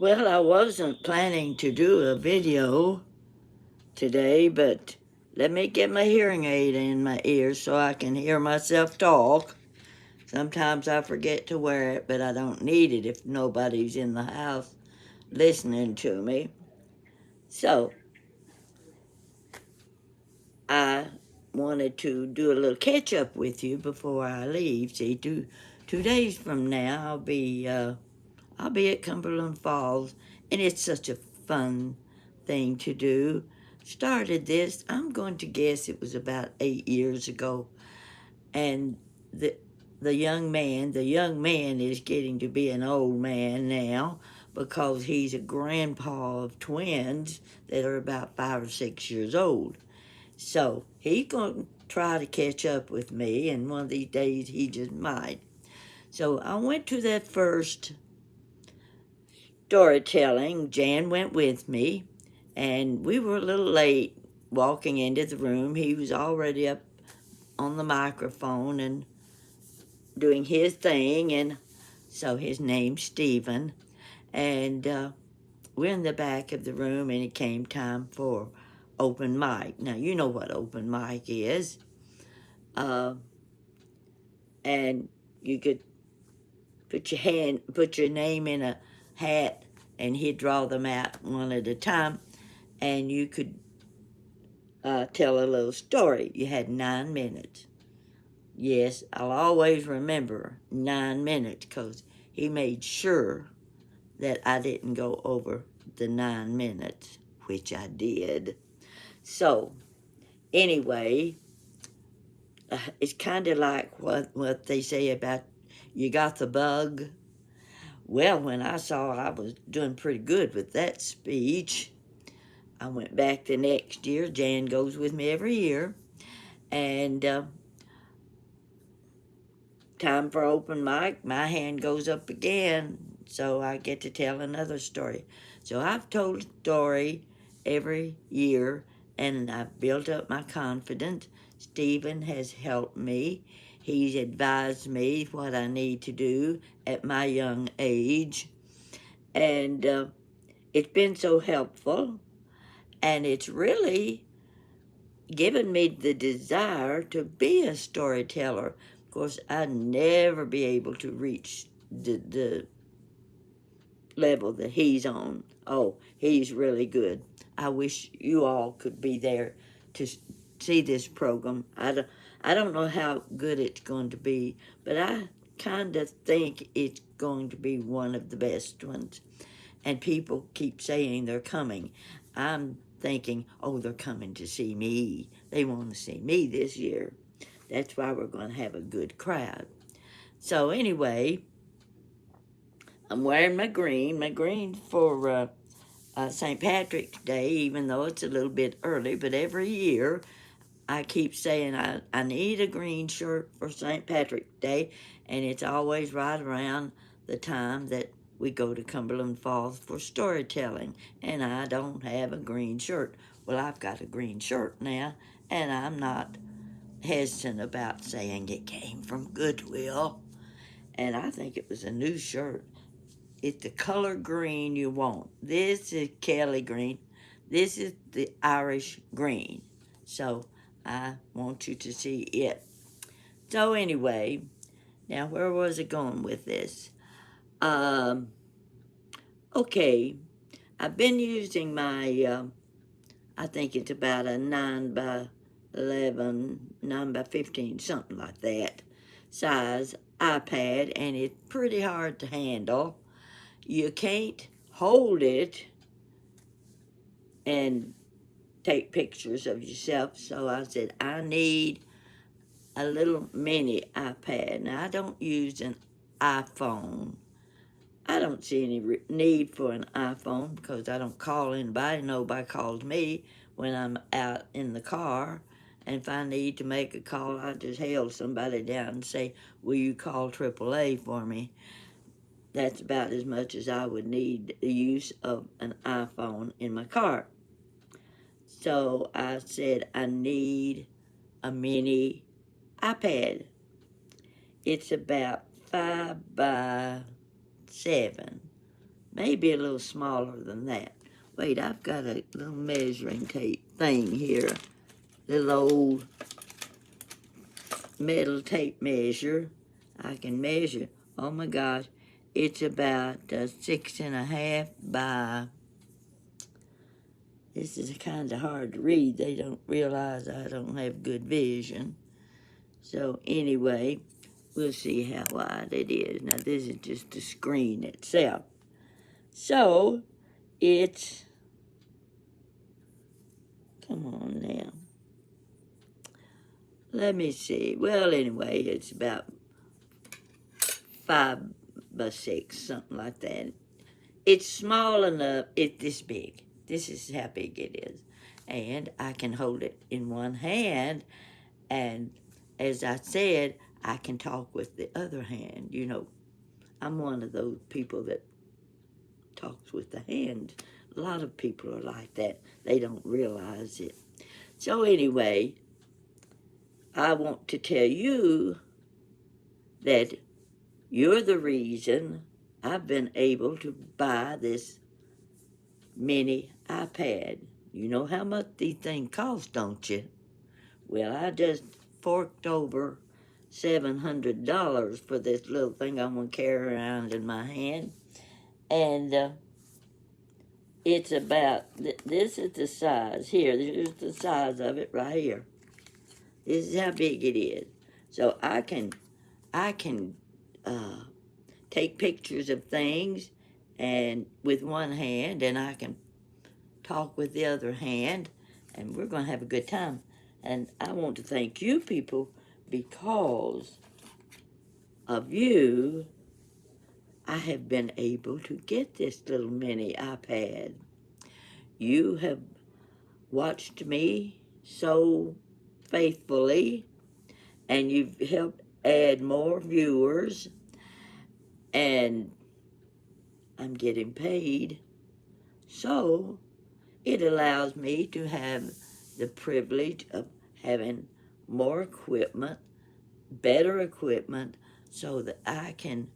Well, I wasn't planning to do a video today, but let me get my hearing aid in my ear so I can hear myself talk. Sometimes I forget to wear it, but I don't need it if nobody's in the house listening to me. So, I wanted to do a little catch up with you before I leave. See, 2 days from now, I'll be at Cumberland Falls, and it's such a fun thing to do. Started this, I'm going to guess it was about 8 years ago, and the the young man is getting to be an old man now because he's a grandpa of twins that are about 5 or 6 years old. So he's going to try to catch up with me, and one of these days he just might. So I went to that first storytelling. Jan went with me, and we were a little late walking into the room. He was already up on the microphone and doing his thing, and so his name's Stephen. And we're in the back of the room, and it came time for open mic. Now, you know what open mic is. Uh, and you could put your name in a hat, and he'd draw them out one at a time, and you could tell a little story. You had 9 minutes. Yes, I'll always remember 9 minutes because he made sure that I didn't go over the 9 minutes, which I did. So, anyway, it's kind of like what they say about you got the bug. Well, when I saw I was doing pretty good with that speech, I went back the next year. Jan goes with me every year. And time for open mic, my hand goes up again. So I get to tell another story. So I've told a story every year, and I've built up my confidence. Stephen has helped me. He's advised me what I need to do at my young age. And it's been so helpful, and it's really given me the desire to be a storyteller. Of course, I'd never be able to reach the level that he's on. Oh, he's really good. I wish you all could be there to see this program. I don't know how good it's going to be, but I kind of think it's going to be one of the best ones. And people keep saying they're coming. I'm thinking, oh, they're coming to see me. They want to see me this year. That's why we're going to have a good crowd. So anyway, I'm wearing my green for St. Patrick's Day, even though it's a little bit early. But every year I keep saying I need a green shirt for St. Patrick's Day, and it's always right around the time that we go to Cumberland Falls for storytelling, and I don't have a green shirt. Well, I've got a green shirt now, and I'm not hesitant about saying it came from Goodwill, and I think it was a new shirt. It's the color green you want. This is Kelly green. This is the Irish green. So I want you to see it. So anyway, now where was it going with this? Okay, I've been using my, I think it's about a 9 by 11, 9 by 15, something like that, size iPad, and it's pretty hard to handle. You can't hold it and take pictures of yourself. So I said, I need a little mini iPad. Now, I don't use an iPhone. I don't see any need for an iPhone because I don't call anybody. Nobody calls me when I'm out in the car. And if I need to make a call, I just hail somebody down and say, will you call AAA for me? That's about as much as I would need the use of an iPhone in my car. So I said, I need a mini iPad. It's about 5 by 7, maybe a little smaller than that. Wait, I've got a little measuring tape thing here. Little old metal tape measure. I can measure. Oh my gosh, it's about 6.5 by. This is kind of hard to read. They don't realize I don't have good vision. So anyway, we'll see how wide it is. Now this is just the screen itself. So it's, come on now. Let me see. Well, anyway, it's about 5 by 6, something like that. It's small enough. It's this big. This is how big it is. And I can hold it in one hand. And as I said, I can talk with the other hand. You know, I'm one of those people that talks with the hand. A lot of people are like that. They don't realize it. So anyway, I want to tell you that you're the reason I've been able to buy this mini iPad. You know how much these things cost, don't you? Well, I just forked over $700 for this little thing I'm going to carry around in my hand. And it's about, this is the size. Here, here's the size of it right here. This is how big it is. So I can take pictures of things and with one hand, and I can talk with the other hand, and we're going to have a good time. And I want to thank you people, because of you, I have been able to get this little mini iPad. You have watched me so faithfully, and you've helped add more viewers, and I'm getting paid. So it allows me to have the privilege of having more equipment, better equipment, so that I can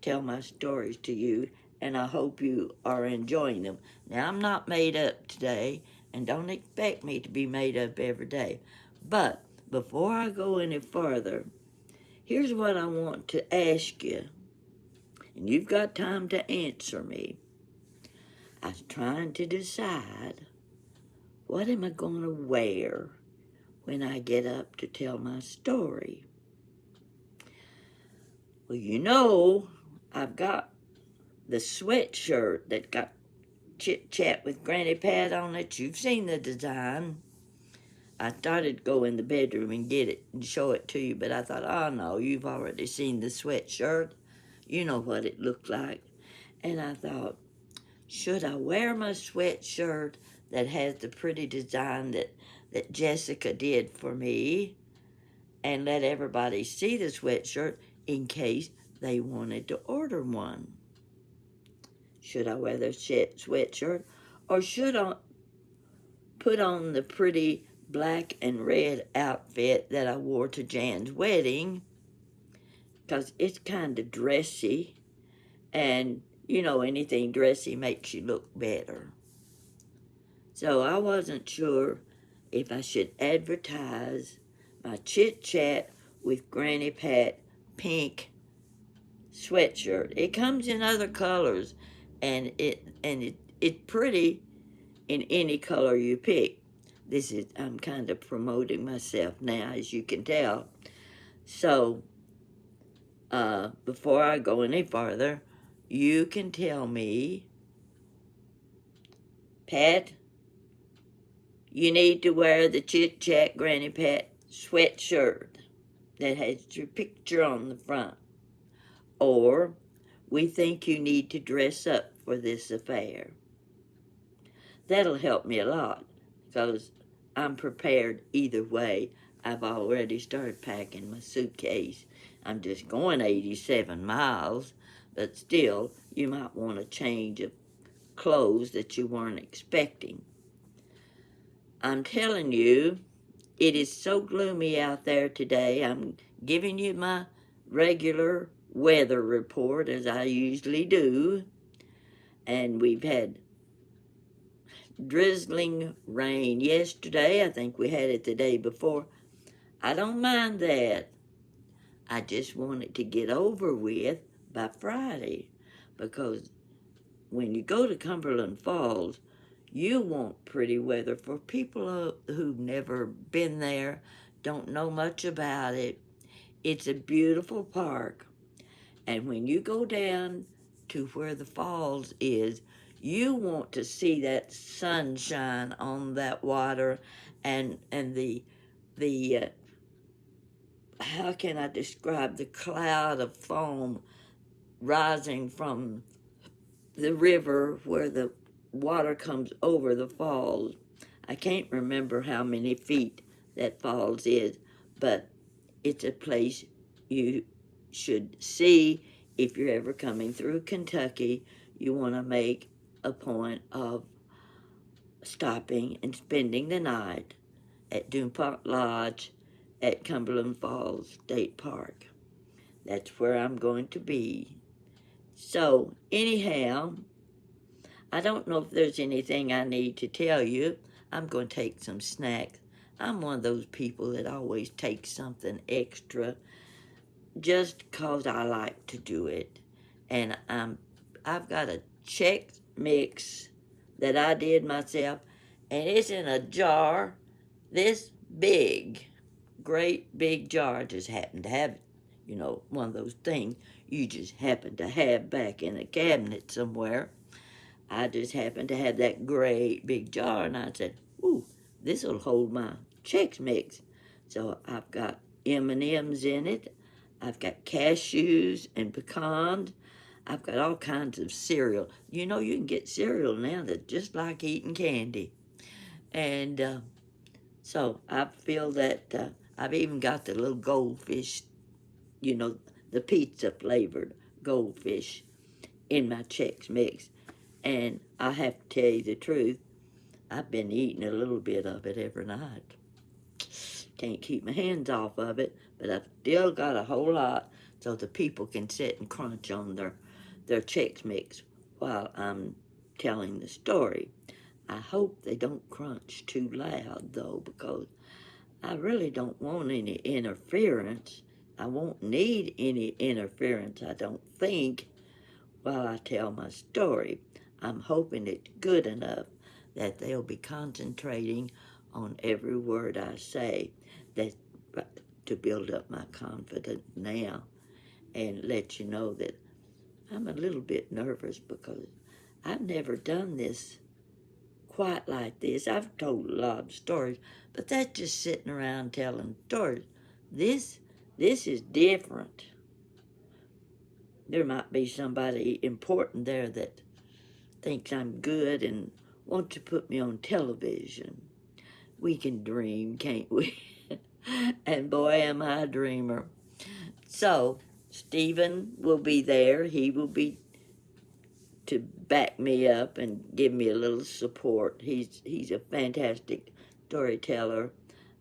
tell my stories to you, and I hope you are enjoying them. Now, I'm not made up today, and don't expect me to be made up every day. But before I go any further, here's what I want to ask you, and you've got time to answer me. I was trying to decide, what am I going to wear when I get up to tell my story? Well, you know, I've got the sweatshirt that got Chit Chat with Granny Pat on it. You've seen the design. I started to go in the bedroom and get it and show it to you, but I thought, oh no, you've already seen the sweatshirt. You know what it looked like. And I thought, should I wear my sweatshirt that has the pretty design that Jessica did for me, and let everybody see the sweatshirt in case they wanted to order one? Should I wear the sweatshirt, or should I put on the pretty black and red outfit that I wore to Jan's wedding? Because it's kind of dressy, and you know, anything dressy makes you look better. So I wasn't sure if I should advertise my Chit Chat with Granny Pat pink sweatshirt. It comes in other colors, and it's pretty in any color you pick. I'm kind of promoting myself now, as you can tell. So before I go any farther, you can tell me, Pat, you need to wear the Chit Chat Granny Pat sweatshirt that has your picture on the front. Or, we think you need to dress up for this affair. That'll help me a lot, because I'm prepared either way. I've already started packing my suitcase. I'm just going 87 miles, but still, you might want a change of clothes that you weren't expecting. I'm telling you, it is so gloomy out there today. I'm giving you my regular weather report, as I usually do. and we've had drizzling rain yesterday. I think we had it the day before. I don't mind that. I just want it to get over with by Friday, because when you go to Cumberland Falls, you want pretty weather. For people who've never been there, don't know much about it, it's a beautiful park. And when you go down to where the falls is, you want to see that sunshine on that water, and the how can I describe the cloud of foam rising from the river where the water comes over the falls. I can't remember how many feet that falls is, but it's a place you should see if you're ever coming through Kentucky. You want to make a point of stopping and spending the night at Dupont Lodge at Cumberland Falls State Park. That's where I'm going to be. So, anyhow, I don't know if there's anything I need to tell you. I'm going to take some snacks. I'm one of those people that always takes something extra just 'cause I like to do it. And I've got a Chex Mix that I did myself, and it's in a jar this big, great big jar. I just happen to have it. One of those things you just happen to have back in a cabinet somewhere. I just happened to have that great big jar, and I said, ooh, this'll hold my Chex Mix. So I've got M&Ms in it. I've got cashews and pecans. I've got all kinds of cereal. You can get cereal now that's just like eating candy. And so I feel that I've even got the little goldfish, the pizza flavored goldfish in my Chex Mix. And I have to tell you the truth, I've been eating a little bit of it every night. Can't keep my hands off of it, but I've still got a whole lot so the people can sit and crunch on their Chex Mix while I'm telling the story. I hope they don't crunch too loud, though, because I really don't want any interference. I won't need any interference, I don't think, while I tell my story. I'm hoping it's good enough that they'll be concentrating on every word I say, that to build up my confidence now and let you know that I'm a little bit nervous because I've never done this quite like this. I've told a lot of stories, but that's just sitting around telling stories. This is different. There might be somebody important there that thinks I'm good and wants to put me on television. We can dream, can't we? And boy, am I a dreamer. So, Stephen will be there. He will be to back me up and give me a little support. He's a fantastic storyteller.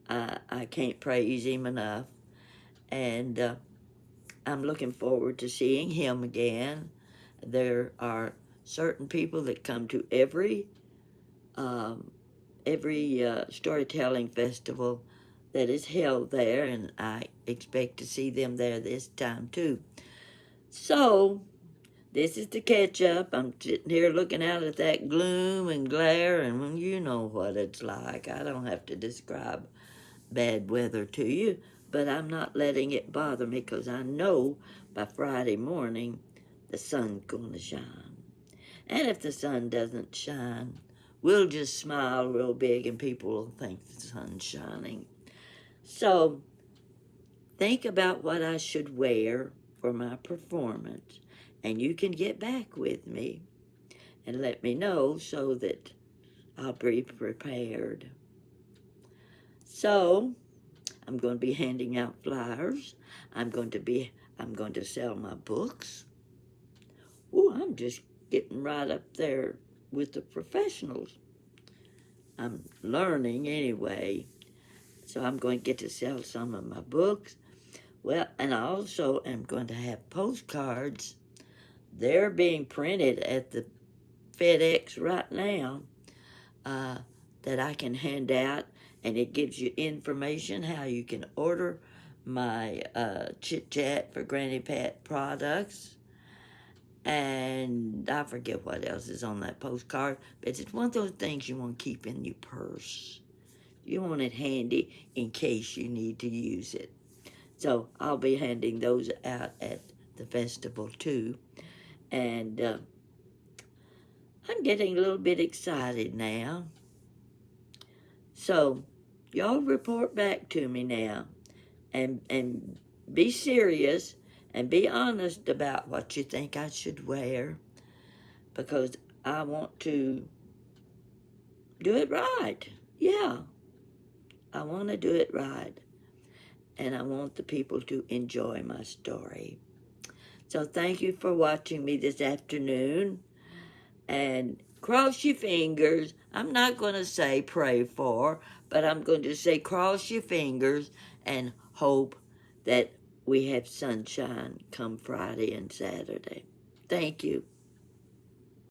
I can't praise him enough. And I'm looking forward to seeing him again. There are certain people that come to every storytelling festival that is held there, and I expect to see them there this time too. So, this is the catch up. I'm sitting here looking out at that gloom and glare, and you know what it's like. I don't have to describe bad weather to you, but I'm not letting it bother me because I know by Friday morning the sun's going to shine. And if the sun doesn't shine, we'll just smile real big and people will think the sun's shining. So, think about what I should wear for my performance, and you can get back with me and let me know so that I'll be prepared. So, I'm going to be handing out flyers. I'm going to sell my books. Ooh, I'm just getting right up there with the professionals. I'm learning anyway. So I'm going to get to sell some of my books. Well, and I also am going to have postcards. They're being printed at the FedEx right now that I can hand out, and it gives you information how you can order my Chit Chat for Granny Pat products. And I forget what else is on that postcard, but it's one of those things you want to keep in your purse. You want it handy in case you need to use it. So I'll be handing those out at the festival too. And I'm getting a little bit excited now. So y'all report back to me now, and be serious and be honest about what you think I should wear, because I want to do it right. Yeah, I want to do it right, and I want the people to enjoy my story. So thank you for watching me this afternoon, and cross your fingers. I'm not going to say pray for, but I'm going to say cross your fingers and hope that we have sunshine come Friday and Saturday. Thank you.